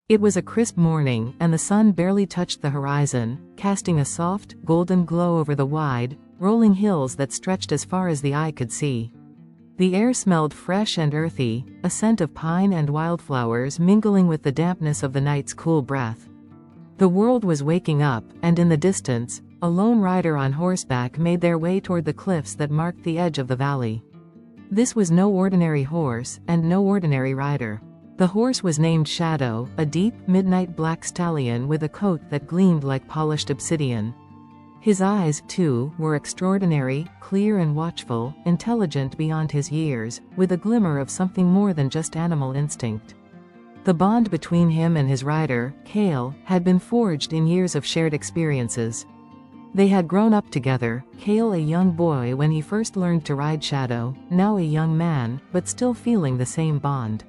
It was a crisp morning, and the sun barely touched the horizon, casting a soft, golden glow over the wide, rolling hills that stretched as far as the eye could see. The air smelled fresh and earthy, a scent of pine and wildflowers mingling with the dampness of the night's cool breath. The world was waking up, and in the distance, a lone rider on horseback made their way toward the cliffs that marked the edge of the valley. This was no ordinary horse, and no ordinary rider. The horse was named Shadow, a deep, midnight black stallion with a coat that gleamed like polished obsidian. His eyes, too, were extraordinary, clear and watchful, intelligent beyond his years, with a glimmer of something more than just animal instinct. The bond between him and his rider, Kale, had been forged in years of shared experiences. They had grown up together, Kale a young boy when he first learned to ride Shadow, now a young man, but still feeling the same bond.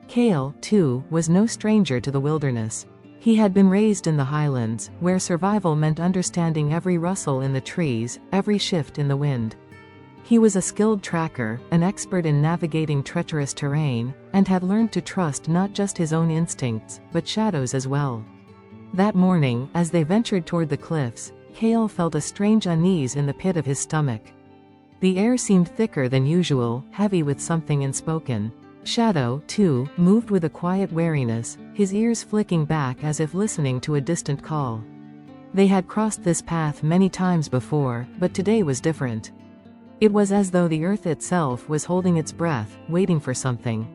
Kale, too, was no stranger to the wilderness. He had been raised in the highlands, where survival meant understanding every rustle in the trees, every shift in the wind. He was a skilled tracker, an expert in navigating treacherous terrain, and had learned to trust not just his own instincts, but Shadow's as well. That morning, as they ventured toward the cliffs, Kale felt a strange unease in the pit of his stomach. The air seemed thicker than usual, heavy with something unspoken. Shadow, too, moved with a quiet wariness, his ears flicking back as if listening to a distant call. They had crossed this path many times before, but today was different. It was as though the earth itself was holding its breath, waiting for something.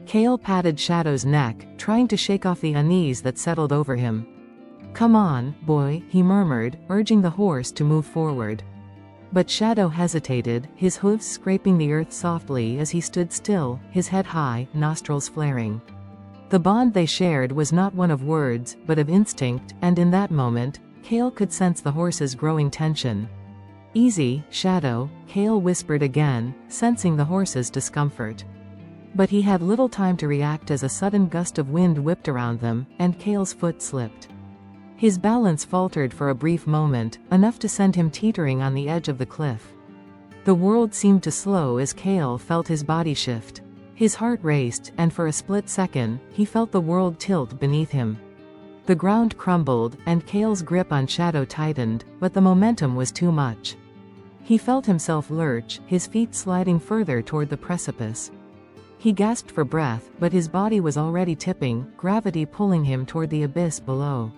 Kale patted Shadow's neck, trying to shake off the unease that settled over him. "Come on, boy," he murmured, urging the horse to move forward. But Shadow hesitated, his hooves scraping the earth softly as he stood still, his head high, nostrils flaring. The bond they shared was not one of words, but of instinct, and in that moment, Kale could sense the horse's growing tension. "Easy, Shadow," Kale whispered again, sensing the horse's discomfort. But he had little time to react as a sudden gust of wind whipped around them, and Kale's foot slipped. His balance faltered for a brief moment, enough to send him teetering on the edge of the cliff. The world seemed to slow as Kale felt his body shift. His heart raced, and for a split second, he felt the world tilt beneath him. The ground crumbled, and Kale's grip on Shadow tightened, but the momentum was too much. He felt himself lurch, his feet sliding further toward the precipice. He gasped for breath, but his body was already tipping, gravity pulling him toward the abyss below.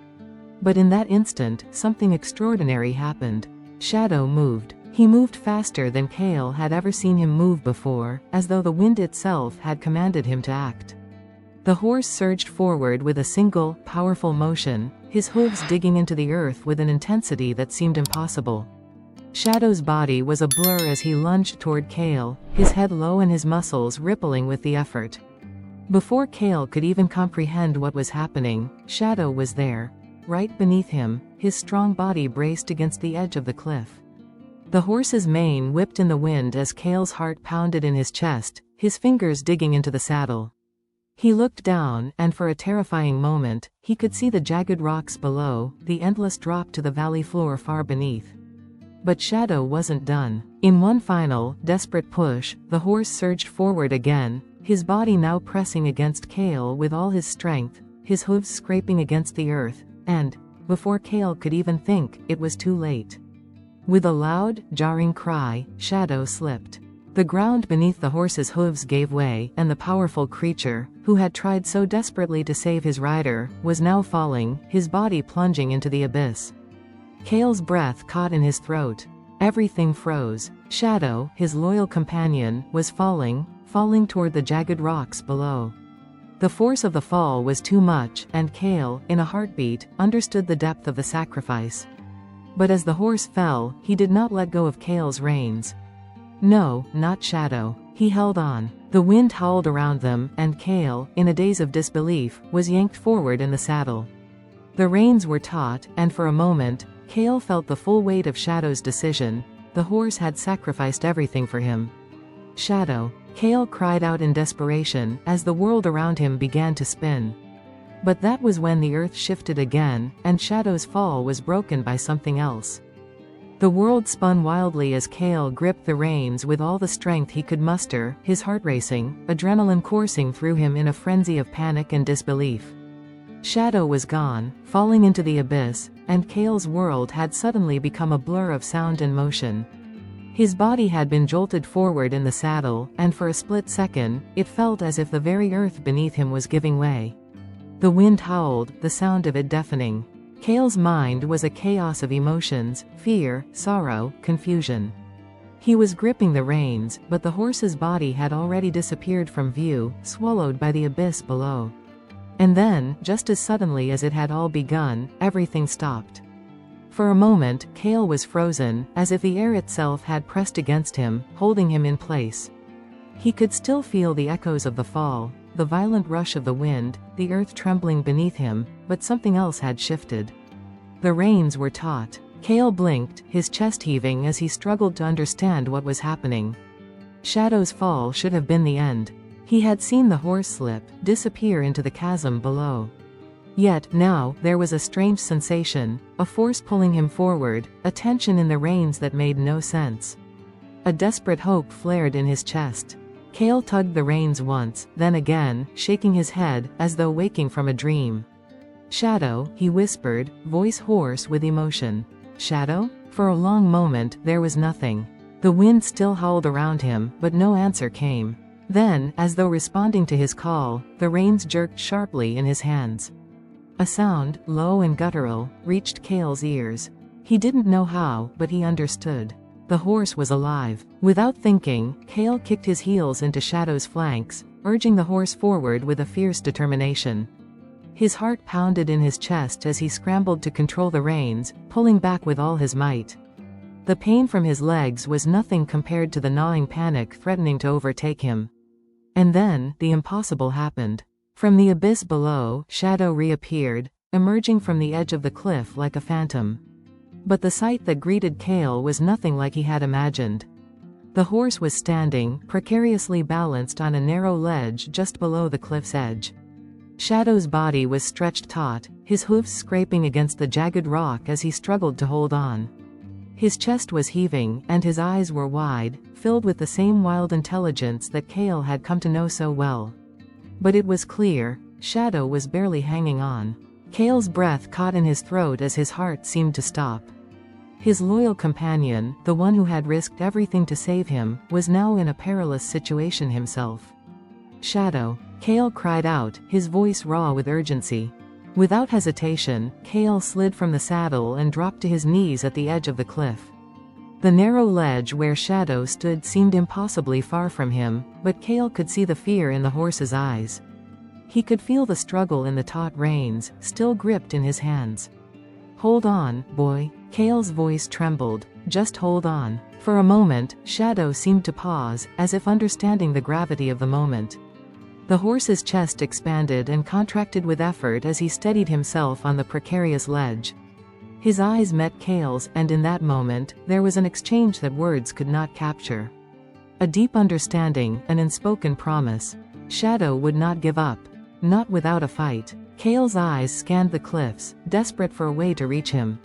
But in that instant, something extraordinary happened. Shadow moved. He moved faster than Kale had ever seen him move before, as though the wind itself had commanded him to act. The horse surged forward with a single, powerful motion, his hooves digging into the earth with an intensity that seemed impossible. Shadow's body was a blur as he lunged toward Kale, his head low and his muscles rippling with the effort. Before Kale could even comprehend what was happening, Shadow was there. Right beneath him, his strong body braced against the edge of the cliff. The horse's mane whipped in the wind as Kale's heart pounded in his chest, his fingers digging into the saddle. He looked down, and for a terrifying moment, he could see the jagged rocks below, the endless drop to the valley floor far beneath. But Shadow wasn't done. In one final, desperate push, the horse surged forward again, his body now pressing against Kale with all his strength, his hooves scraping against the earth. And, before Kale could even think, it was too late. With a loud, jarring cry, Shadow slipped. The ground beneath the horse's hooves gave way, and the powerful creature, who had tried so desperately to save his rider, was now falling, his body plunging into the abyss. Kale's breath caught in his throat. Everything froze. Shadow, his loyal companion, was falling toward the jagged rocks below. The force of the fall was too much, and Kale, in a heartbeat, understood the depth of the sacrifice. But as the horse fell, he did not let go of Kale's reins. No, not Shadow. He held on. The wind howled around them, and Kale, in a daze of disbelief, was yanked forward in the saddle. The reins were taut, and for a moment, Kale felt the full weight of Shadow's decision. The horse had sacrificed everything for him. "Shadow!" Kale cried out in desperation, as the world around him began to spin. But that was when the earth shifted again, and Shadow's fall was broken by something else. The world spun wildly as Kale gripped the reins with all the strength he could muster, his heart racing, adrenaline coursing through him in a frenzy of panic and disbelief. Shadow was gone, falling into the abyss, and Kale's world had suddenly become a blur of sound and motion. His body had been jolted forward in the saddle, and for a split second, it felt as if the very earth beneath him was giving way. The wind howled, the sound of it deafening. Kale's mind was a chaos of emotions: fear, sorrow, confusion. He was gripping the reins, but the horse's body had already disappeared from view, swallowed by the abyss below. And then, just as suddenly as it had all begun, everything stopped. For a moment, Kale was frozen, as if the air itself had pressed against him, holding him in place. He could still feel the echoes of the fall, the violent rush of the wind, the earth trembling beneath him, but something else had shifted. The reins were taut. Kale blinked, his chest heaving as he struggled to understand what was happening. Shadow's fall should have been the end. He had seen the horse slip, disappear into the chasm below. Yet, now, there was a strange sensation, a force pulling him forward, a tension in the reins that made no sense. A desperate hope flared in his chest. Kale tugged the reins once, then again, shaking his head, as though waking from a dream. "Shadow," he whispered, voice hoarse with emotion. "Shadow?" For a long moment, there was nothing. The wind still howled around him, but no answer came. Then, as though responding to his call, the reins jerked sharply in his hands. A sound, low and guttural, reached Kale's ears. He didn't know how, but he understood. The horse was alive. Without thinking, Kale kicked his heels into Shadow's flanks, urging the horse forward with a fierce determination. His heart pounded in his chest as he scrambled to control the reins, pulling back with all his might. The pain from his legs was nothing compared to the gnawing panic threatening to overtake him. And then, the impossible happened. From the abyss below, Shadow reappeared, emerging from the edge of the cliff like a phantom. But the sight that greeted Kale was nothing like he had imagined. The horse was standing, precariously balanced on a narrow ledge just below the cliff's edge. Shadow's body was stretched taut, his hoofs scraping against the jagged rock as he struggled to hold on. His chest was heaving, and his eyes were wide, filled with the same wild intelligence that Kale had come to know so well. But it was clear, Shadow was barely hanging on. Kale's breath caught in his throat as his heart seemed to stop. His loyal companion, the one who had risked everything to save him, was now in a perilous situation himself. "Shadow!" Kale cried out, his voice raw with urgency. Without hesitation, Kale slid from the saddle and dropped to his knees at the edge of the cliff. The narrow ledge where Shadow stood seemed impossibly far from him, but Kale could see the fear in the horse's eyes. He could feel the struggle in the taut reins, still gripped in his hands. "Hold on, boy." Kale's voice trembled. "Just hold on." For a moment, Shadow seemed to pause, as if understanding the gravity of the moment. The horse's chest expanded and contracted with effort as he steadied himself on the precarious ledge. His eyes met Kale's, and in that moment, there was an exchange that words could not capture. A deep understanding, an unspoken promise. Shadow would not give up. Not without a fight. Kale's eyes scanned the cliffs, desperate for a way to reach him.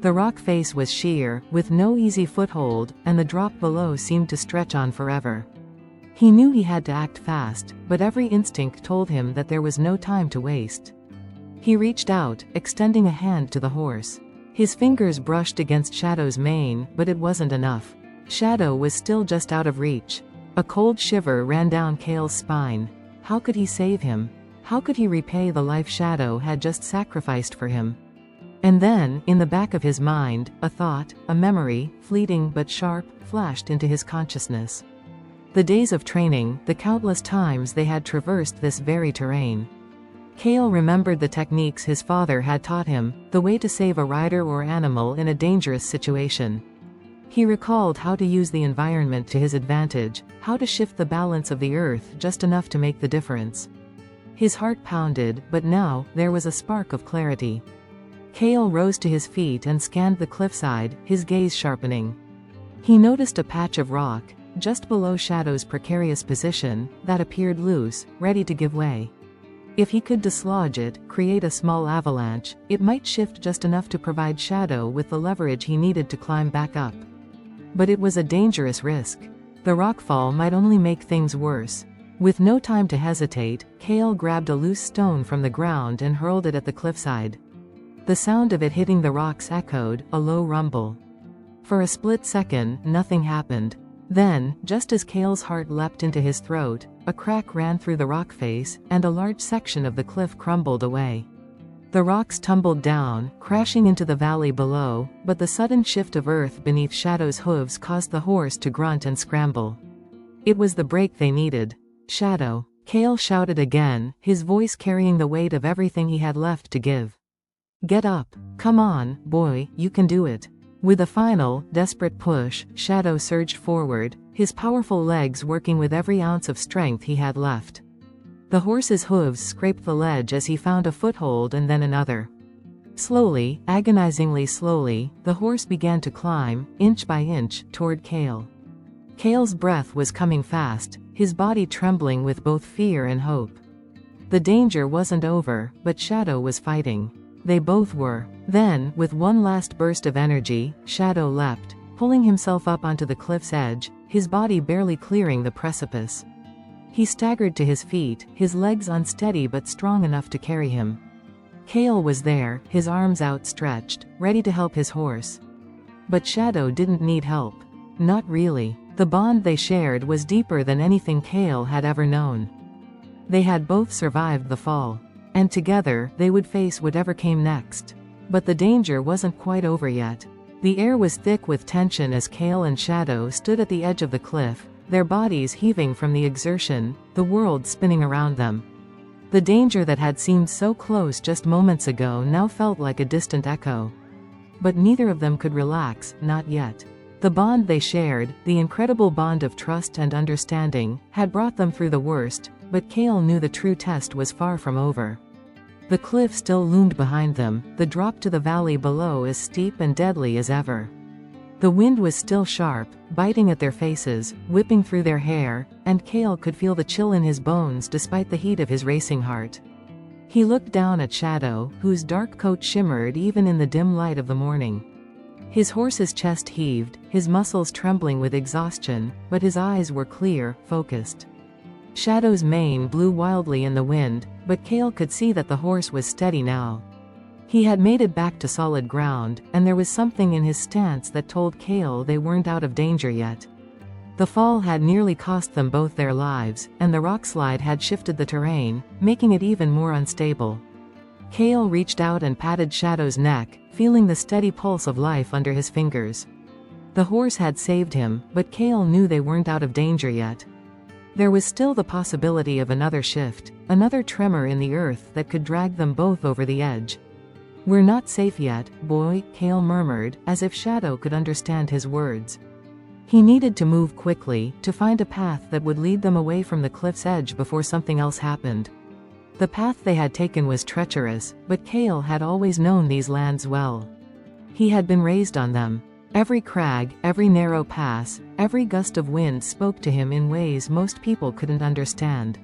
The rock face was sheer, with no easy foothold, and the drop below seemed to stretch on forever. He knew he had to act fast, but every instinct told him that there was no time to waste. He reached out, extending a hand to the horse. His fingers brushed against Shadow's mane, but it wasn't enough. Shadow was still just out of reach. A cold shiver ran down Kale's spine. How could he save him? How could he repay the life Shadow had just sacrificed for him? And then, in the back of his mind, a thought, a memory, fleeting but sharp, flashed into his consciousness. The days of training, the countless times they had traversed this very terrain. Kale remembered the techniques his father had taught him, the way to save a rider or animal in a dangerous situation. He recalled how to use the environment to his advantage, how to shift the balance of the earth just enough to make the difference. His heart pounded, but now, there was a spark of clarity. Kale rose to his feet and scanned the cliffside, his gaze sharpening. He noticed a patch of rock, just below Shadow's precarious position, that appeared loose, ready to give way. If he could dislodge it, create a small avalanche, it might shift just enough to provide Shadow with the leverage he needed to climb back up. But it was a dangerous risk. The rockfall might only make things worse. With no time to hesitate, Kale grabbed a loose stone from the ground and hurled it at the cliffside. The sound of it hitting the rocks echoed, a low rumble. For a split second, nothing happened. Then, just as Kale's heart leapt into his throat, a crack ran through the rock face, and a large section of the cliff crumbled away. The rocks tumbled down, crashing into the valley below, but the sudden shift of earth beneath Shadow's hooves caused the horse to grunt and scramble. It was the break they needed. "Shadow!" Kale shouted again, his voice carrying the weight of everything he had left to give. "Get up! Come on, boy, you can do it!" With a final, desperate push, Shadow surged forward, his powerful legs working with every ounce of strength he had left. The horse's hooves scraped the ledge as he found a foothold and then another. Slowly, agonizingly slowly, the horse began to climb, inch by inch, toward Kale. Kale's breath was coming fast, his body trembling with both fear and hope. The danger wasn't over, but Shadow was fighting. They both were. Then, with one last burst of energy, Shadow leapt, pulling himself up onto the cliff's edge, his body barely clearing the precipice. He staggered to his feet, his legs unsteady but strong enough to carry him. Kale was there, his arms outstretched, ready to help his horse. But Shadow didn't need help. Not really. The bond they shared was deeper than anything Kale had ever known. They had both survived the fall. And together, they would face whatever came next. But the danger wasn't quite over yet. The air was thick with tension as Kale and Shadow stood at the edge of the cliff, their bodies heaving from the exertion, the world spinning around them. The danger that had seemed so close just moments ago now felt like a distant echo. But neither of them could relax, not yet. The bond they shared, the incredible bond of trust and understanding, had brought them through the worst, but Kale knew the true test was far from over. The cliff still loomed behind them, the drop to the valley below as steep and deadly as ever. The wind was still sharp, biting at their faces, whipping through their hair, and Kale could feel the chill in his bones despite the heat of his racing heart. He looked down at Shadow, whose dark coat shimmered even in the dim light of the morning. His horse's chest heaved, his muscles trembling with exhaustion, but his eyes were clear, focused. Shadow's mane blew wildly in the wind, but Kale could see that the horse was steady now. He had made it back to solid ground, and there was something in his stance that told Kale they weren't out of danger yet. The fall had nearly cost them both their lives, and the rockslide had shifted the terrain, making it even more unstable. Kale reached out and patted Shadow's neck, feeling the steady pulse of life under his fingers. The horse had saved him, but Kale knew they weren't out of danger yet. There was still the possibility of another shift, another tremor in the earth that could drag them both over the edge. "We're not safe yet, boy," Kale murmured, as if Shadow could understand his words. He needed to move quickly, to find a path that would lead them away from the cliff's edge before something else happened. The path they had taken was treacherous, but Kale had always known these lands well. He had been raised on them. Every crag, every narrow pass, every gust of wind spoke to him in ways most people couldn't understand.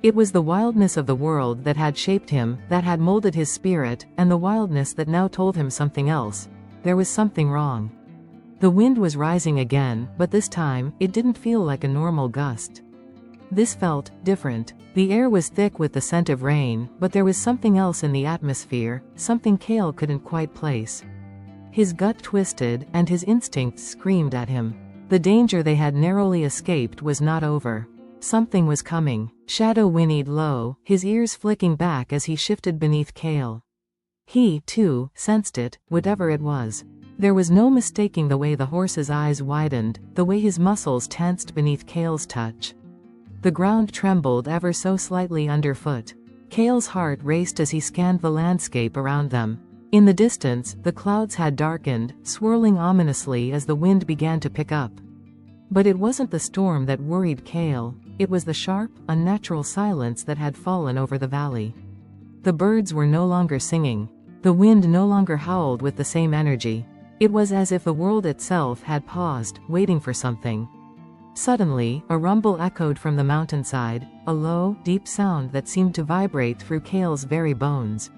It was the wildness of the world that had shaped him, that had molded his spirit, and the wildness that now told him something else. There was something wrong. The wind was rising again, but this time, it didn't feel like a normal gust. This felt different. The air was thick with the scent of rain, but there was something else in the atmosphere, something Kale couldn't quite place. His gut twisted, and his instincts screamed at him. The danger they had narrowly escaped was not over. Something was coming. Shadow whinnied low, his ears flicking back as he shifted beneath Kale. He, too, sensed it, whatever it was. There was no mistaking the way the horse's eyes widened, the way his muscles tensed beneath Kale's touch. The ground trembled ever so slightly underfoot. Kale's heart raced as he scanned the landscape around them. In the distance, the clouds had darkened, swirling ominously as the wind began to pick up. But it wasn't the storm that worried Kale, it was the sharp, unnatural silence that had fallen over the valley. The birds were no longer singing. The wind no longer howled with the same energy. It was as if the world itself had paused, waiting for something. Suddenly, a rumble echoed from the mountainside, a low, deep sound that seemed to vibrate through Kale's very bones.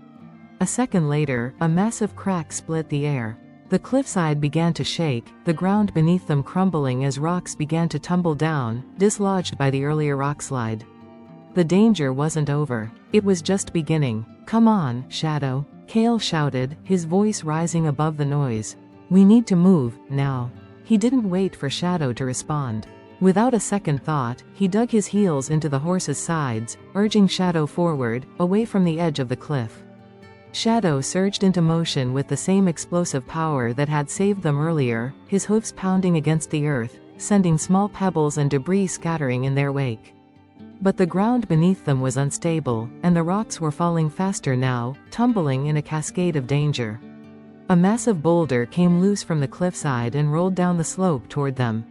A second later, a massive crack split the air. The cliffside began to shake, the ground beneath them crumbling as rocks began to tumble down, dislodged by the earlier rockslide. The danger wasn't over. It was just beginning. "Come on, Shadow," Kale shouted, his voice rising above the noise. "We need to move, now." He didn't wait for Shadow to respond. Without a second thought, he dug his heels into the horse's sides, urging Shadow forward, away from the edge of the cliff. Shadow surged into motion with the same explosive power that had saved them earlier, his hoofs pounding against the earth, sending small pebbles and debris scattering in their wake. But the ground beneath them was unstable, and the rocks were falling faster now, tumbling in a cascade of danger. A massive boulder came loose from the cliffside and rolled down the slope toward them.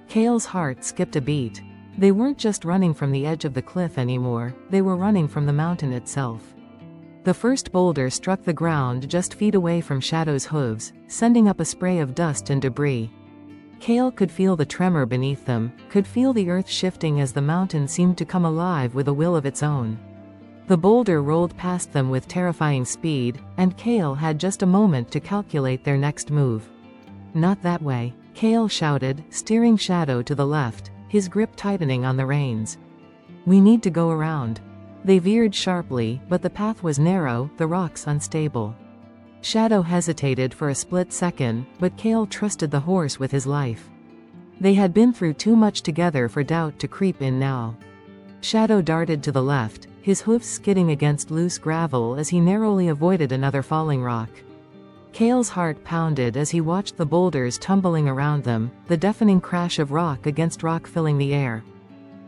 Kale's heart skipped a beat. They weren't just running from the edge of the cliff anymore, they were running from the mountain itself. The first boulder struck the ground just feet away from Shadow's hooves, sending up a spray of dust and debris. Kale could feel the tremor beneath them, could feel the earth shifting as the mountain seemed to come alive with a will of its own. The boulder rolled past them with terrifying speed, and Kale had just a moment to calculate their next move. "Not that way," Kale shouted, steering Shadow to the left, his grip tightening on the reins. "We need to go around." They veered sharply, but the path was narrow, the rocks unstable. Shadow hesitated for a split second, but Kale trusted the horse with his life. They had been through too much together for doubt to creep in now. Shadow darted to the left, his hoofs skidding against loose gravel as he narrowly avoided another falling rock. Kale's heart pounded as he watched the boulders tumbling around them, the deafening crash of rock against rock filling the air.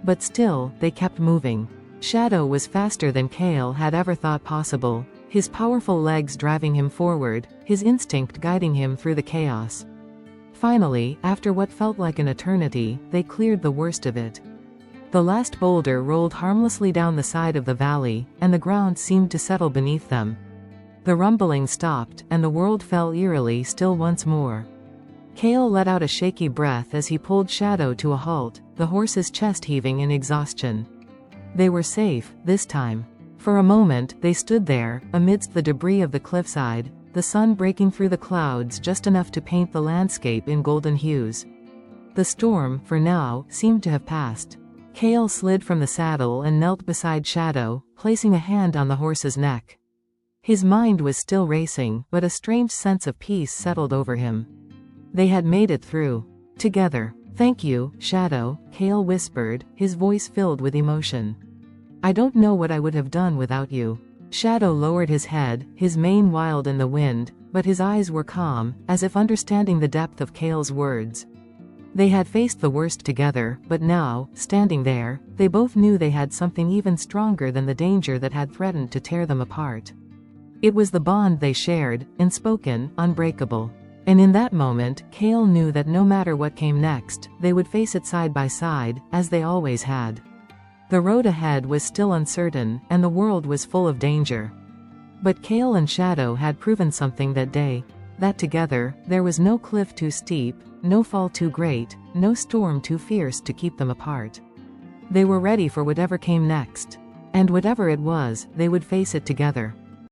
But still, they kept moving. Shadow was faster than Kale had ever thought possible, his powerful legs driving him forward, his instinct guiding him through the chaos. Finally, after what felt like an eternity, they cleared the worst of it. The last boulder rolled harmlessly down the side of the valley, and the ground seemed to settle beneath them. The rumbling stopped, and the world fell eerily still once more. Kale let out a shaky breath as he pulled Shadow to a halt, the horse's chest heaving in exhaustion. They were safe, this time. For a moment, they stood there, amidst the debris of the cliffside, the sun breaking through the clouds just enough to paint the landscape in golden hues. The storm, for now, seemed to have passed. Kale slid from the saddle and knelt beside Shadow, placing a hand on the horse's neck. His mind was still racing, but a strange sense of peace settled over him. They had made it through. Together. "Thank you, Shadow," Kale whispered, his voice filled with emotion. "I don't know what I would have done without you." Shadow lowered his head, his mane wild in the wind, but his eyes were calm, as if understanding the depth of Kale's words. They had faced the worst together, but now, standing there, they both knew they had something even stronger than the danger that had threatened to tear them apart. It was the bond they shared, unspoken, unbreakable. And in that moment, Kale knew that no matter what came next, they would face it side by side, as they always had. The road ahead was still uncertain, and the world was full of danger. But Kale and Shadow had proven something that day. That together, there was no cliff too steep, no fall too great, no storm too fierce to keep them apart. They were ready for whatever came next. And whatever it was, they would face it together.